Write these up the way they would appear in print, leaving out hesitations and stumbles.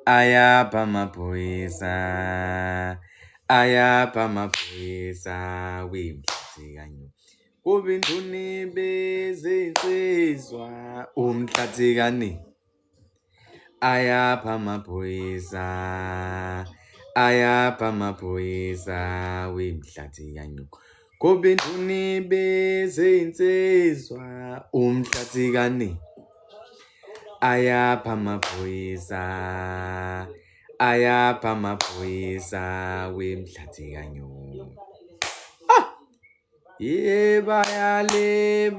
ayapha amaphoyisa ayapha amaphoyisa wemhlathi kanyo kubinduni bezinsizwa umhlathi kani ayapha amaphoyisa wemhlathi kanyo kubinduni bezinsizwa umhlathi kani ayapha amaphoyisa wemhlathi kanyo ye bayale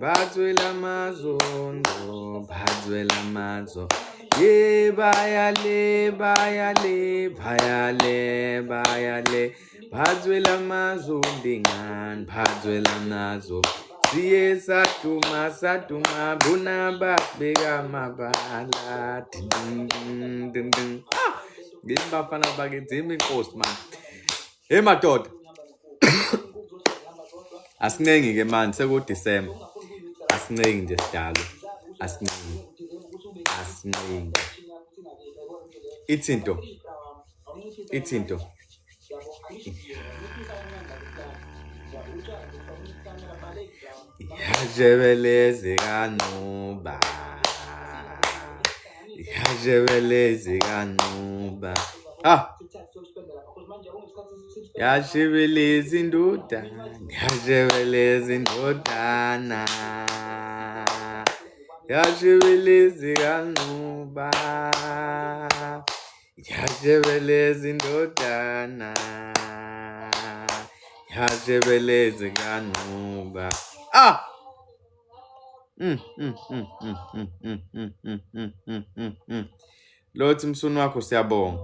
batswela mazondo ye bayale batswela mazondingani batswela nazo siye saduma bona babeka mabala ngithi bafana bakidzima inkosi man hey madoda asincengi ke man sekuDisemba asincengi nje sidalo asincengi ithinto yajebeleze kanuba yashibeleza indodana yashibeleze kanuba yashibeleza indodana yashibeleze kanuba Lothi msuni wakho siyabonga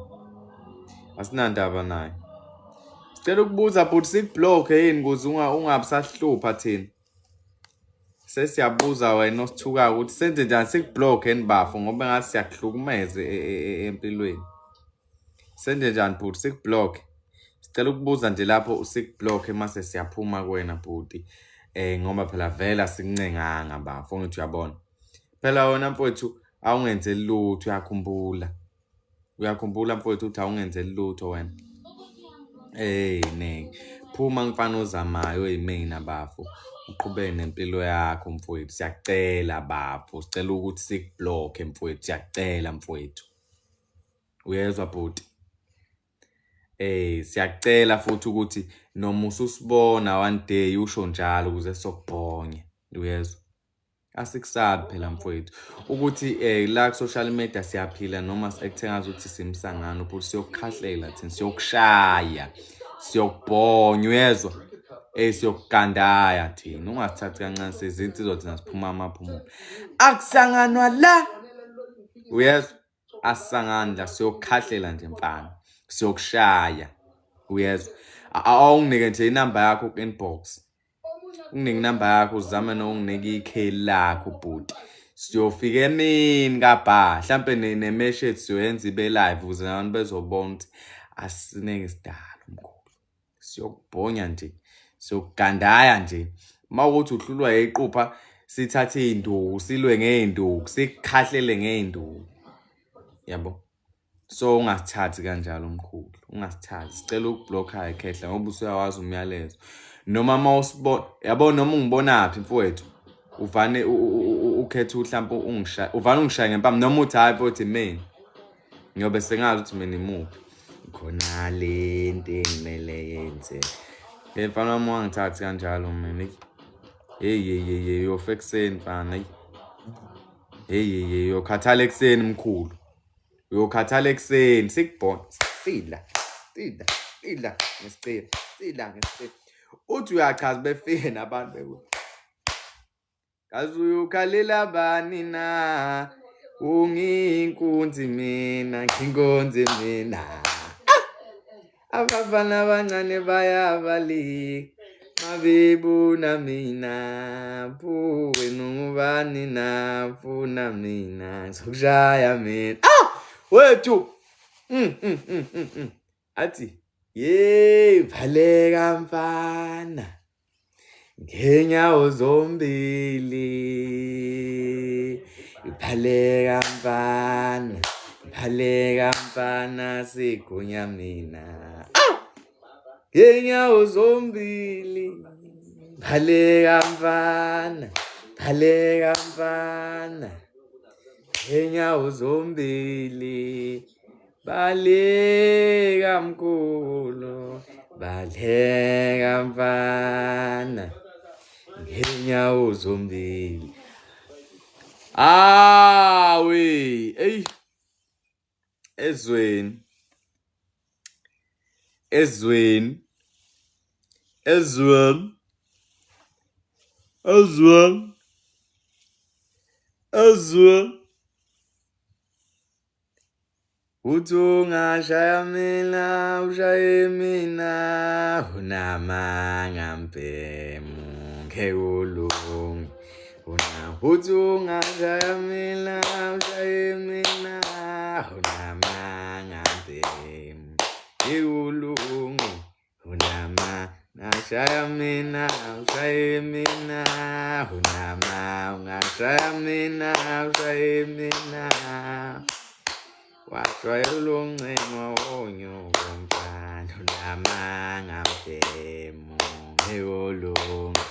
asinandaba naye sicela ukubuza but sikublock yini ukuze ungabisahlupha thina sesiyabuza wena osithuka ukuthi senze njani sikublock yini bafo ngoba ngathi siyakuhlukumeza empilweni senze njani but sikublock sicela ukubuza nje lapho sikublock mase siyaphuma kuwena bhuti ngoba phela vela sikuncenganga bafo ngithi uyabona phela wona mfowethu awungenze lutho uyakhumbula mfowethu uthi awungenze lutho wena ne phuma ngifana ozamayo eyimina bafo uqhubeke nempilo yakho mfowethu siyakucela bafo sicela ukuthi sikublock mfowethu siyakucela mfowethu uyezwa bhuti siyakucela futhi ukuthi noma ususibona one day usho njalo ukuze sokubhonye uyezwa asikusabi phela mfowethu ukuthi la social media siyaphila noma ekuthengaza ukuthi simsangano futhi siyokukhahlela thina siyokushaya siyokubhonya uyezwa siyokugandaya thina ungasithathi kancane sezinsizwa thina siphuma amaphumulo akusanganwa la uyezwa asisangani la siyokukhahlela nje mfana siyokushaya uyezwa awunginike nje inamba yakho ku-inbox unginike inamba yakho uzame nokunginika ikheli lakho bhuti siyofika emini kabha mhlambe nemeshade siyoyenza ibe live ukuze abantu bezobona ukuthi asineke isidalo mkhulu siyokubhonya nje siyokugandaya nje mawukuthi uhlulwa yequpha sithathe induku silwe ngeinduku sikukhahlele ngeinduku yabo so ungasithathi kanjalo mkhulu ungasithathi sicela ukublocker ekhehla ngoba usuyawazi umyalezo noma mawusibona yabo noma ungibonaphi mfowethu uvane ukhetha mhlawumbe ungishaye uvane ungishaye ngempama noma uthi hayi mfowethu imini ngiyobe sengazi ukuthi mina imuphi khona lento engimele yenze mfana wami wangithathi kanjalo mina hey yofexeni mfana hey yokhathala ekseni mkhulu uyokhathala ekseni sikubona sidla ngesicelo uthi uyachaza befike nabantu bekuthi kazi uyukhalela bani na ungiyinkunzi mina ngingonze mina abafana abancane bayabalika mabebona mina buwe nubani na funa mina sokushaya mina wethu athi valeka mfana ngenyawo zombili Baleka mfana, baleka mfana sigunya mina. Ngenyawo zombili. Baleka mfana, baleka mfana. Ngenyawo zombili. Baleka mkhulu, baleka mfana. Ngenyawo zombili. We, hey, ezweni, uthi ungashaya mina, ushaye mina, unamanga mpemu, ngekulungu. Uthi ungashaya mina, ushaye mina, unamanga mpemu, ngekulungu. Ungashaya mina, ushaye mina, ungashaya mina, ushaye mina. Washayela uncengo wonyoko mfana, unamanga mpemu, ngekulungu.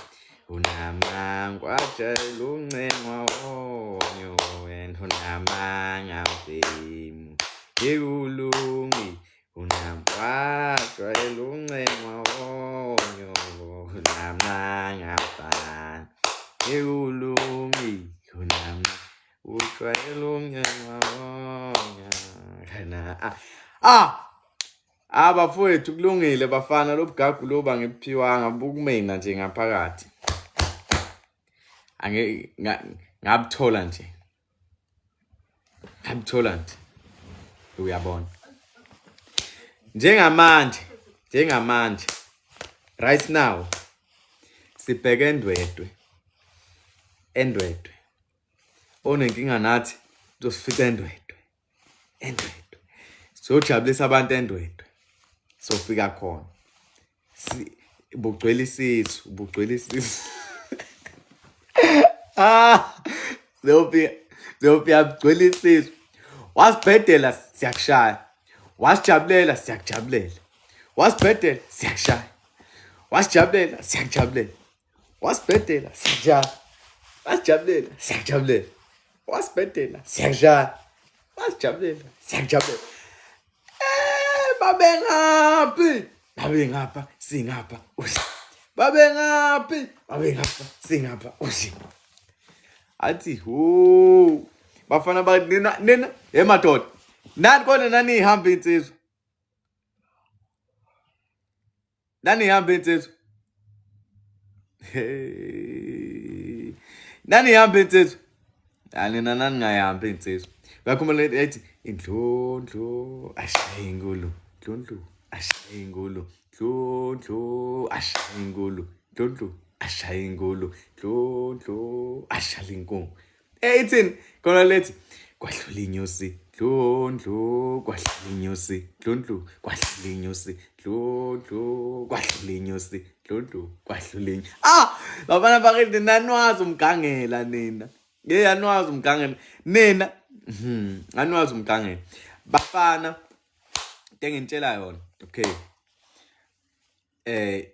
Washayela uncengo wonyoko wena, unamanga mpemu, ngekulungu. Washayela uncengo wonyoko, unamanga mfana, ngekulungu. Ushayela uncengo wonyoko. Bafowethu kulungile bafana, lo bugagu lo bangiphiwanga bukumina nje ngaphakathi. Ngabuthola nje. Uyabona. Njengamanje right now sibheke endwedwe. Onenkinga nathi uzosifica endwedwe. Siyojabulisa abantu endwedwe. Sofika khona. Ubugcwele isisu. Zofika bugcwele isisu. Wasibhedela siyakushaya. Wasijabulela siyakujabulela. Wasibhedela siyakushaya. Wasijabulela siyakujabulela. Wasibhedela siyakushaya. Wasijabulela siyakujabulela. Wasibhedela siyakushaya. Wasijabulela siyakujabulela. Babengapha singapha. Babengapha singapha. Athi bafana nina madoda. Nani kona nani ihamba insizwa. Nani ihamba insizwa. Nani ihamba insizwa. Nina nani ngayihamba insizwa. Bakhumbula ethi indlondlo ashaye inkulu. Ndlondlo ashaye inkulu. Ndlondlo ashaye inkulu. Ndlondlo ashaye inkulu. Ndlondlo ashaye inkulu. Ithini khona lethi kwahlula inyosi. Ndlondlo kwahlula inyosi. Ndlondlo kwahlula inyosi. Ndlondlo kwahlula inyosi. Ndlondlo kwahlula inyosi. Bafana bakithi nanwazi umgangela nina. Anwazi umgangela. Nina anwazi umgangela. Bafana ngitshela yona. Okay.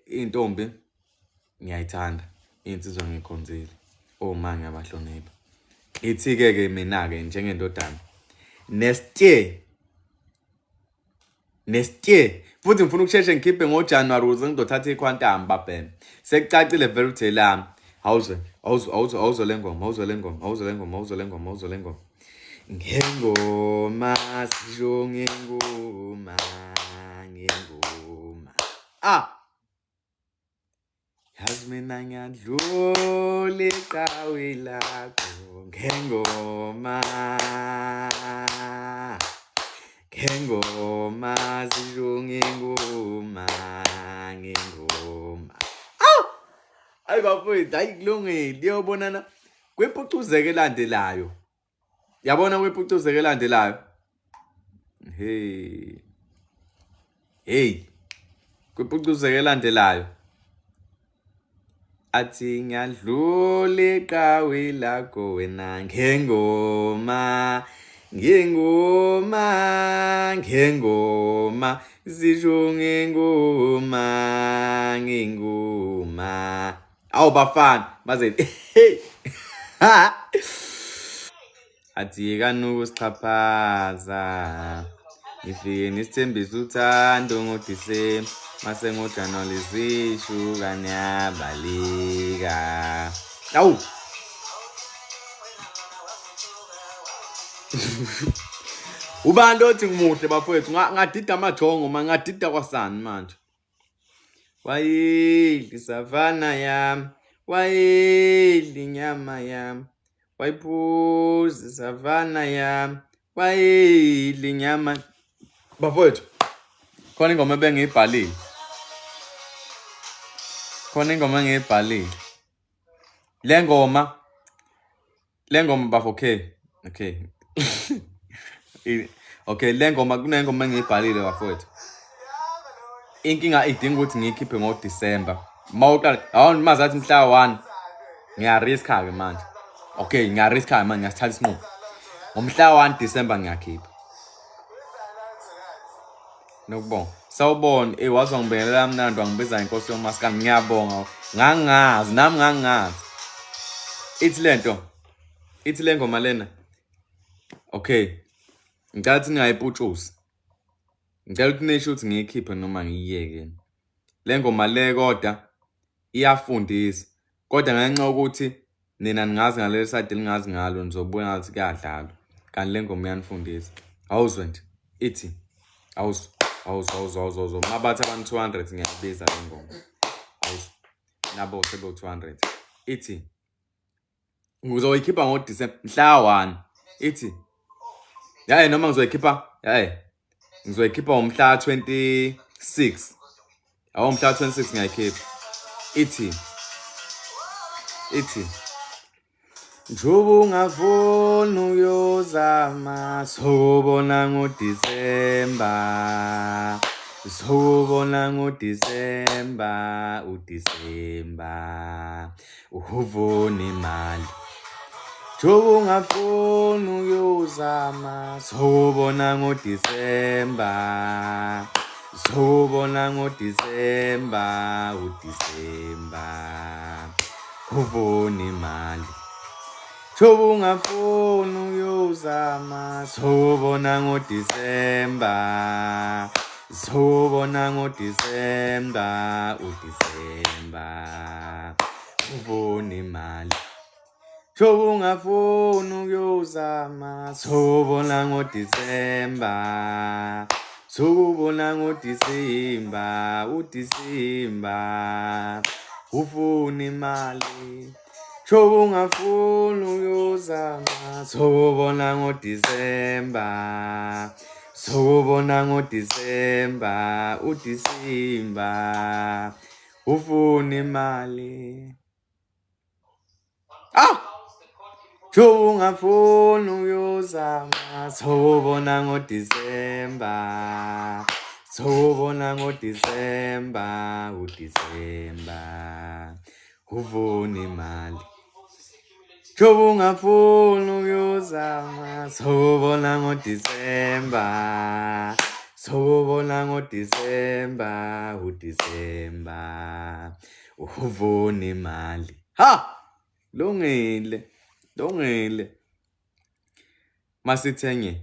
Intombi ngiyayithanda. Insizwa ngikhonzile. Oma ngiyabahlonipha. Ithi-ke mina-ke njengendodana. Nestie. Futhi ngifuna ukusheshe ngikhiphe ngoJanuary ukuze ngizothatha iquantum babheme. Sekucacile vele ukuthi lami. Awuzwe le ngoma. Ngengoma sisho ngengoma. Yazi mina ngiyadlula iqhawe lakho ngengoma sisho ngengoma. Hayi bafowethu, hayi kulungile. Uyobonana kwephucuzeke elandelayo. Yabona kwephucuzeke elandelayo. Kwephucuzeke elandelayo. athi ngiyadlula iqhawe lakho wena ngengoma zisho ngengoma awu bafana baze athi kanukusichaphaza ngifike nisithembisa uthando ngoDisemba mase ngoJanuwari zisho kanyabalika awu ubani othi ngimuhle bafowethu ngadida amajongo mangadida kwasani manje wayidli savana yami wayidli inyama yami wayiphuza savana yami wayidli inyama bafowethu khona ingoma ebengiyibhalile le ngoma bafo okay okay le ngoma kunengoma engiyibhalile bafowethu inkinga idinga ukuthi ngiyikhiphe ngoDisemba mawuqala awona mazathi mhla 1 ngiyariska ke manje okay ngiyariska manje ngiyasithatha isinqumo ngomhla 1 Disemba ngiyakhipha nokubonga sawubona wazwa ngibingelela mnandi wangibiza inkosi yomaskandi ngiyabonga ngangazi nami ngangazi ithi le ngoma lena okay ngicela ukuthi ningayiphutshusi ngicela ukuthi nisho ukuthi ngiyikhiphe noma ngiyiyeke le ngoma le kodwa iyafundisa kodwa ngenxa ukuthi nina ningazi ngaleli side lingazi ngalo nizobuya ngathi kuyadlalwa kanti le ngoma iyanifundisa awuzwe nje ithi awuzwa mabathi abantu 200 ngiyabiza le ngoma awuzwa nabo sebe 200 ithi ngizoyikhipha ngoDisemba mhla 1 ithi yaye noma ngizoyikhipha umhla 26 mhla 26 ngiyayikhipha ithi njoba ungafuni uyozama sobona ngoDisemba uDisemba uvuna imali njoba ungafuni uyozama sobona ngoDisemba uDisemba uvuna imali njoba ungafuni uyozama sobona ngoDisemba uDisemba uvuna imali njoba ungafuni uyozama sobona ngoDisemba uDisemba uvuna imali njoba ungafuni uyozama sobona ngoDisemba uDisemba uvuna imali njoba ungafuni uyozama sobona ngoDisemba uDisemba uvuna imali njoba ungafuni uyozama sobona ngoDisemba uDisemba uvuna imali lungile masithenge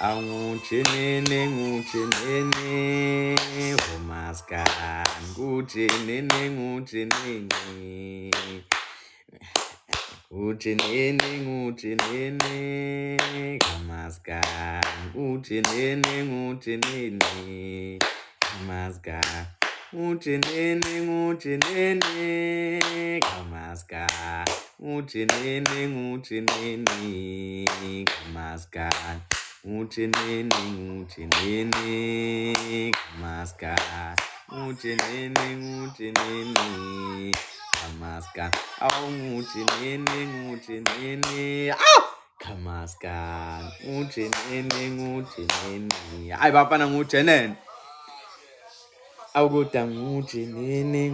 ngujenene umaskandi ngujenene kamaskandi ngujenene kamaskandi ngujenene kamaskandi ngujenene kamaskandi ngujenene kamaskandi ngujenene kamaskandi ngujenene kamaskandi ngujenene hayi bafana ngujenene awukuda ngujenene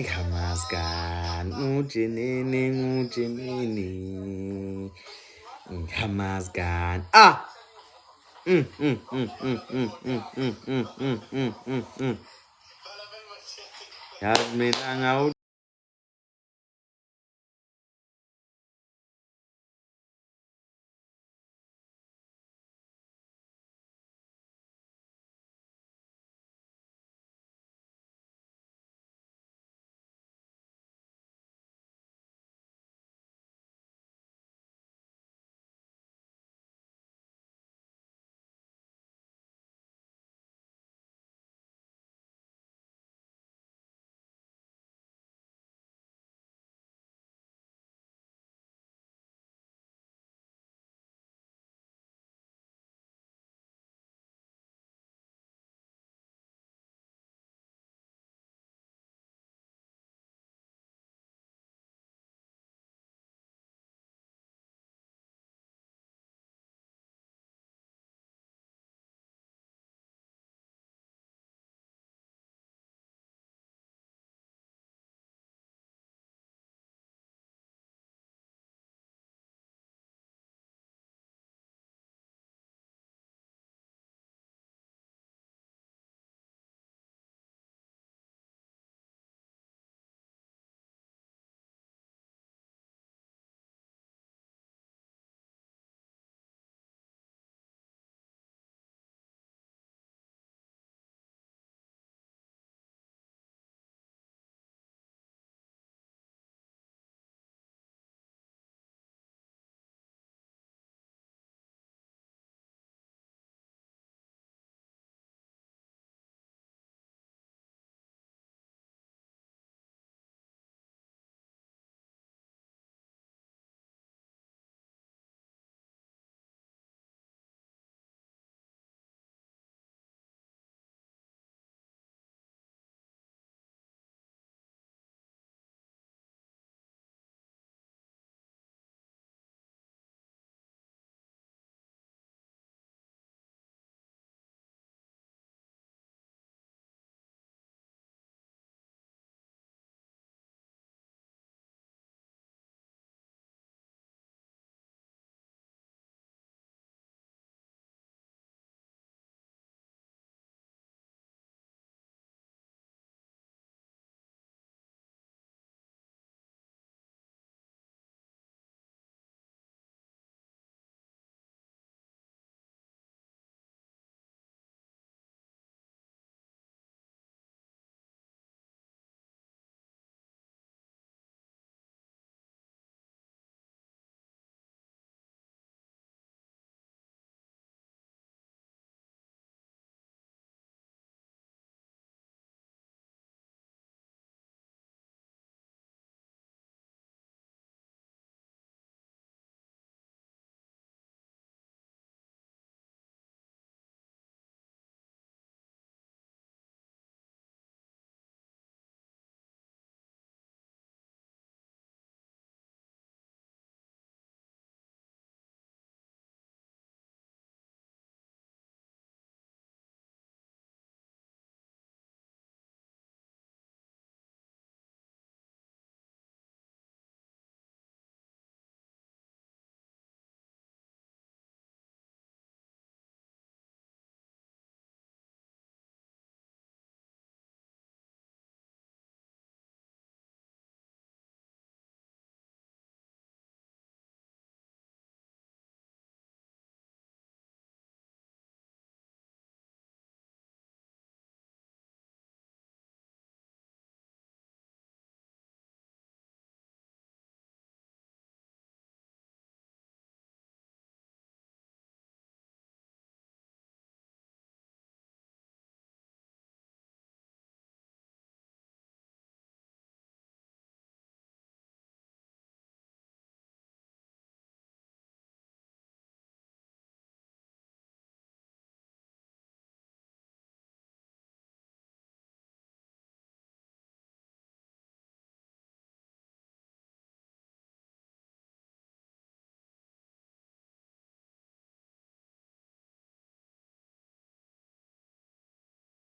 kamazkan ngujenene kamazkan yazi mina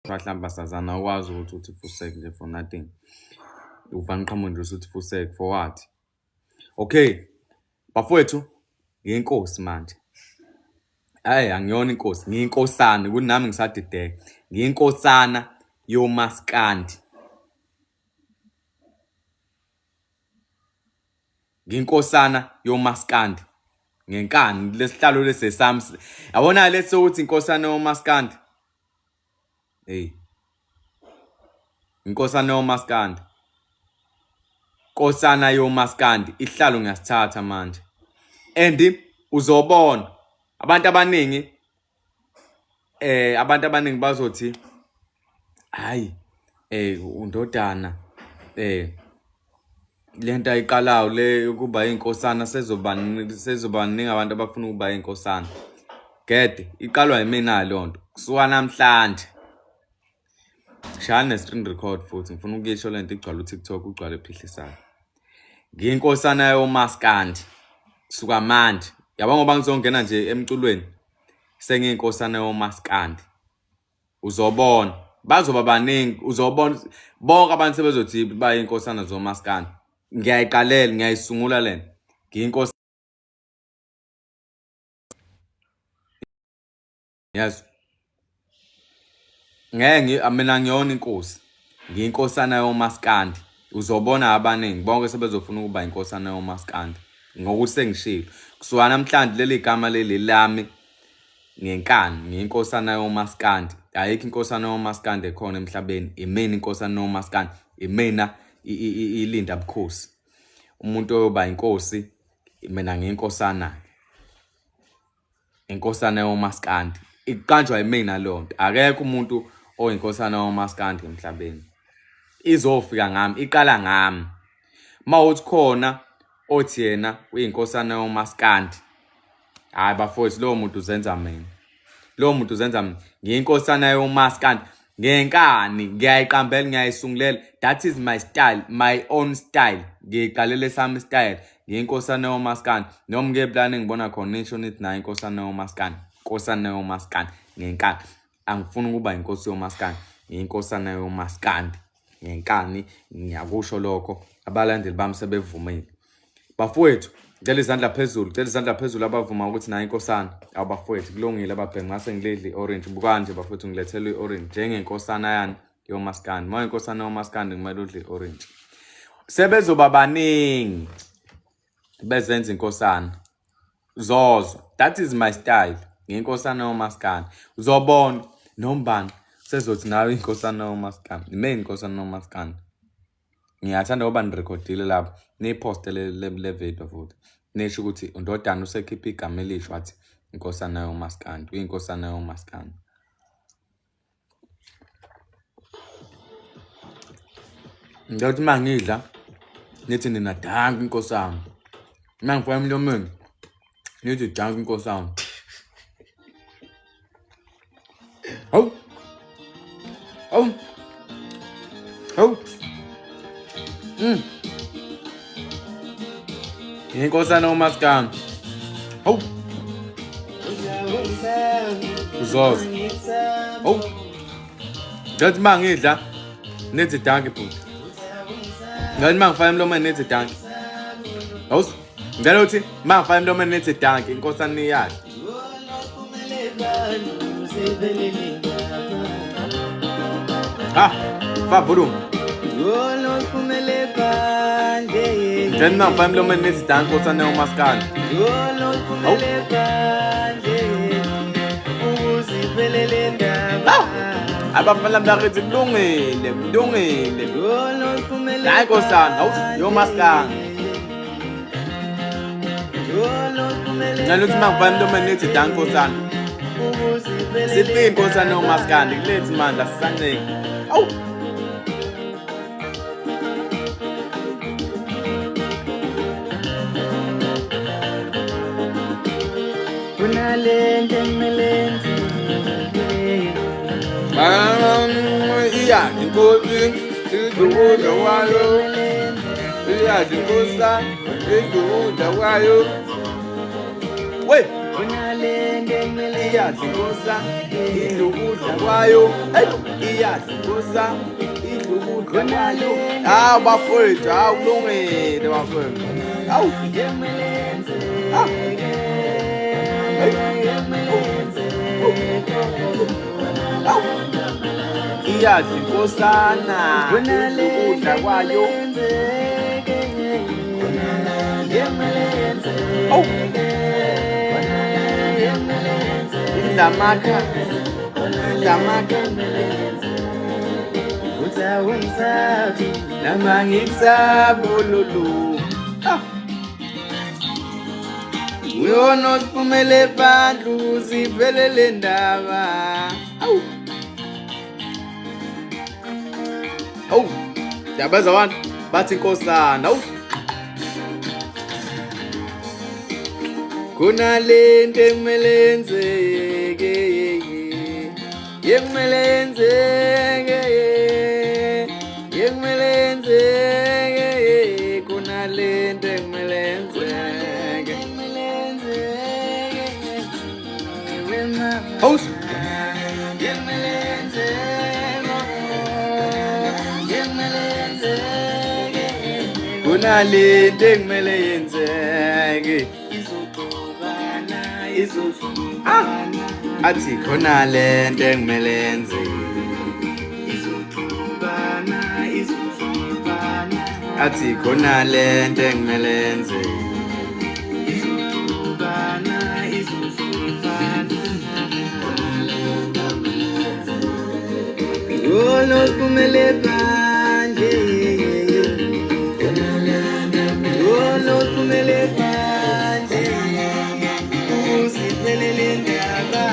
Wahlamba sazana ukwazi ukuthi uthi Fusek nje for nothing. Uvani qhamuka nje uthi Fusek for what? Okay. Bafowethu, ngiyinkosi manje. Hayi angiyona inkosi, ngiyinkosana kunami ngisadideka. Ngiyinkosana yomaskandi. Ngiyinkosana yomaskandi. Ngenkani lesihlalo lesesami. Yabona leso uthi inkosana yomaskandi. Hey. Inkosana yomaskandi. Nkosana yomaskandi ihlalo ngiyasithatha manje. And uzobona abantu abaningi bazothi hayi undodana lento ayiqalayo le ukuba inkosana sezoba ningi abantu abafuna ukuba inkosana. Gede iqalwa yimina lonto kusuka namhlanje. Shaya ne-screen record futhi ngifuna ukuyisho lento igcwala uTikTok ugcwala ephihlisayo. Ngiyinkosana yomaskandi suka manje. Yabona ngoba ngizongena nje emculweni sengiyinkosana yomaskandi. Uzobona bazoba baningi uzobona bonke abantu sebezothi bayinkosana zomaskandi. Ngiyayiqalela ngiyayisungula lena. Ngiyinkosi. Yes. Mina ngiyona inkosi. Ngiyinkosana yomaskandi. Uzobona abaningi bonke sebezofuna ukuba inkosana yomaskandi. Ngokuthi sengishilo. Kusuka namhlanje leli gama leli lami ngenkani ngiyinkosana yomaskandi. Ayikho inkosana yomaskandi ekhona emhlabeni. Imina inkosana yomaskandi. Imina ilinda bukhosi. Umuntu oyoba inkosi mina ngiyinkosana. Inkosana yomaskandi. Iqanjwa yimina lonto. Akekho umuntu oyinkosana yomaskandi emhlabeni. Izofika ngami, iqala ngami. Mawuthi khona othi yena uyinkosana yomaskandi. Hayi bafowethu lowo muntu uzenza mina. Lowo muntu uzenza mina. Ngiyinkosana yomaskandi. Ngenkani ngiyayiqambela ngiyayisungulela. That is my style, my own style. Ngiyiqalele sami style. Ngiyinkosana yomaskandi. Noma ngeplane ngibona khona nisho nithi nayo inkosana yomaskandi. Inkosana yomaskandi. Ngenkani angifuni ukuba inkosi yomaskandi. Ngiyinkosana yomaskandi. Ngenkani ngiyakusho lokho abalandeli bami sebevumile. Bafowethu ngicela izandla phezulu, ngicela izandla phezulu abavuma ukuthi nayo inkosana. Abafowethu kulungile ababheke ngase ngilidli orange buka nje bafowethu ngilethele iorange njengenkosana yani yomaskandi. Uma inkosana yomaskandi kumele udle orange. Sebezoba baningi bezenza inkosana. Zozo. That is my style. Ngiyinkosana yomaskandi. Uzobona nombani sezothi nawe inkosana yomaskandi. Imeni inkosana yomaskandi. Ngiyathanda ukuba nirecordile lapho niposte le video futhi. Nisho ukuthi undodana usekhipha igama elisho wathi inkosana yomaskandi. Uyinkosana yomaskandi. Ngathi mangidla nithi nina dank inkosana. Mangifaka emlomeni nithi dank inkosana. Hawu. Hawu. Hawu. Inkosana yomaskandi. Hawu. Uzoza. Hawu. Ngathi mangidla nithi dank futhi. Ngathi mangifaka emlomeni nithi dank. Hawu. Ngicela ukuthi mangifaka emlomeni nithi dank inkosana niyazi. Favor. Ngicela mangifaka emlomeni nithi dank inkosana yomaskandi. Abafana bakithi kulungile, kulungile. Hayi inkosana, hawu yomaskandi. Ngicela ukuthi mangifaka emlomeni nithi dank inkosana. Siphi inkosana yomaskandi kulethi manje asisanceki. Hawu. Iya, inkosi, iduda wayo. Iya, inkosi, iduda wayo. Wait. iyazikosa idla ukudla kwayo iyazikosa idla ukudla kwayo hawu bafowethu hawu kulungile bafowethu hawu iyazikosana ukudla kwayo idlamakha nama ngisabululu uyona siphumele phandle sivelele ndaba siyabaza abantu bathi inkosana kunalento ekumele yenzeke ekumele yenzeke ekumele yenzeke kunalento ekumele yenzeke kunalento ekumele yenzeke athi kunalento ekumele yenzeke athi kunalento ekumele yenzeke Yolo kumele phandle Yolo kumele phandle Usiphelele ndaba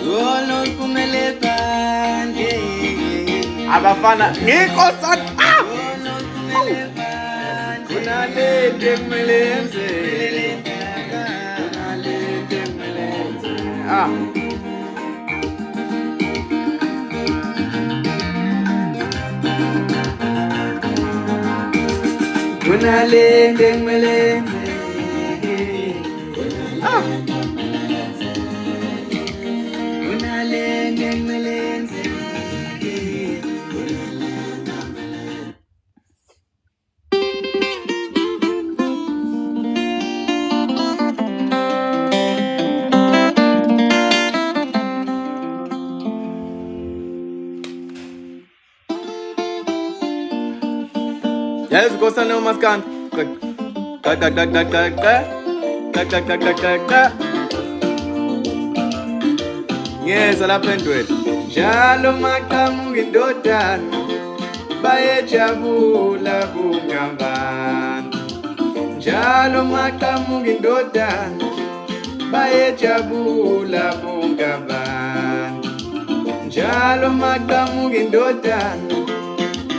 Yolo kumele phandle Abafana nginkosana Yolo kumele phandle Kunalento ekumele yenzeke Kunalento ekumele yenzeke kunalento ekumele yenzeke kunalento ekumele yenzeke Yes, Nkosana umaskandi. Ngiyeza lapha endweni. Njalo maqhamuka indodana bayejabula bungabantu. Njalo maqhamuka indodana bayejabula bungabantu. Njalo maqhamuka indodana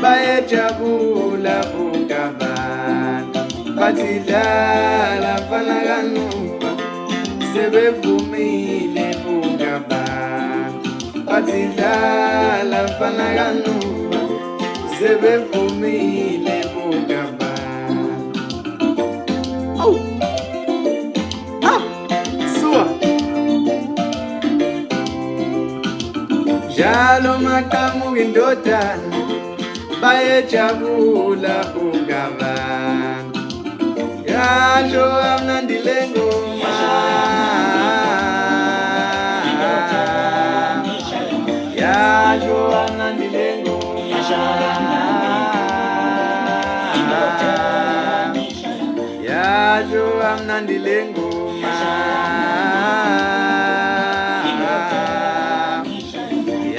bayejabula bungabantu bathi dlala fana kanuba sebevumile bungabantu bathi dlala fana kanuba sebevumile bungabantu suwa njalo maqhamuka indodana bayejabula bungabantu yasho amnandile ngoma yasho amnandile ngoma yasho amnandile ngoma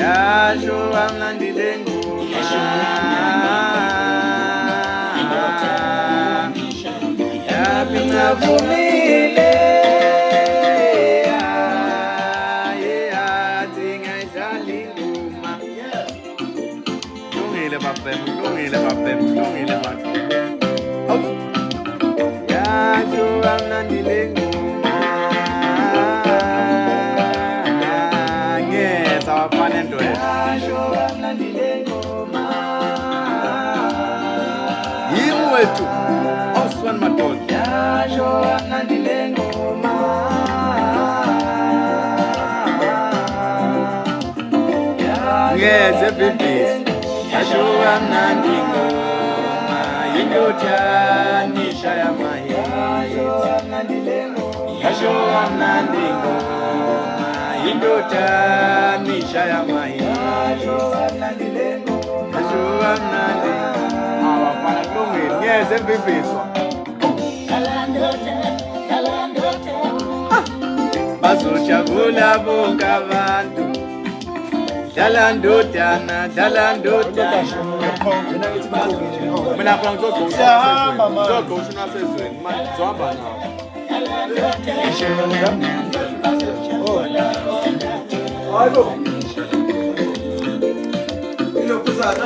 yasho amnandile ngoma Navumile Lungile bafem Yasho amnandile ngoma Ngeza wafana endweni Yasho amnandile ngoma Yimwe mfowethu. Awusifani madoda. Yasho amnandi le ngoma. Ngeze bibisi. Yasho amnandi ngoma. Yindoda shaya mahiti. Yasho amnandi ngoma. Yindoda shaya mahiti. Yasho amnandi. Awafana kulungile. Ngeze bibisi. Bazojabula bonke abantu. Dala ndodana. Mina khona ngizogqosha unasezweni. Manje zohamba nawo. Hayibo. Ilokuzana.